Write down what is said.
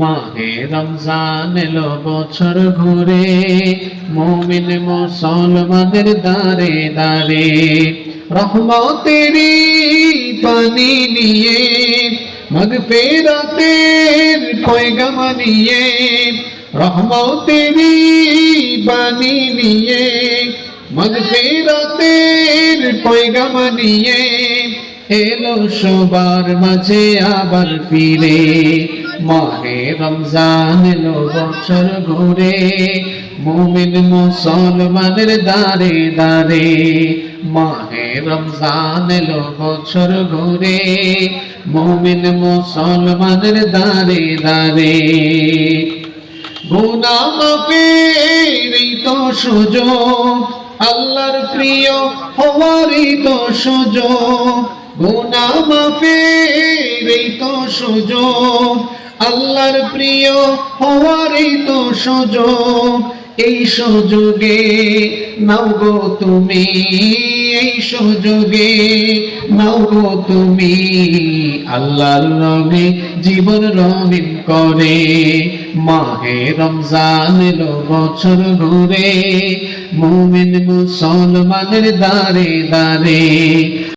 মাহে রমজান এলো বছর ঘুরে, মুমিন মুসলমানের দারে দারে রহমতেরই পানি নিয়ে, মাগফিরাতের পয়গাম নিয়ে, রহমতেরই পানি নিয়ে, মাগফিরাতের পয়গাম নিয়ে এলো সবার মাঝে আবার ফিরে। মাহে রমজান এলো বছর ঘুরে, মুমিন মুসলমানের দারে দারে। মাহে রমজান এলো বছর ঘুরে, মুমিন মুসলমানের দারে দারে। গুনাহ মাফের এই তো সুযোগ, আল্লাহর প্রিয় হওয়ারই তো সুযোগ। গুনাহ মাফের এই তো সুযোগ, আল্লাহর প্রিয় হওয়ারই তো সুযোগ। এই সুযোগে নাও গো তুমি, এই সুযোগে নাও গো তুমি, আল্লাহর রঙে জীবন রঙিন করে। মাহে রমজান এলো বছর ঘুরে, মুমিন মুসলমানের দারে দারে।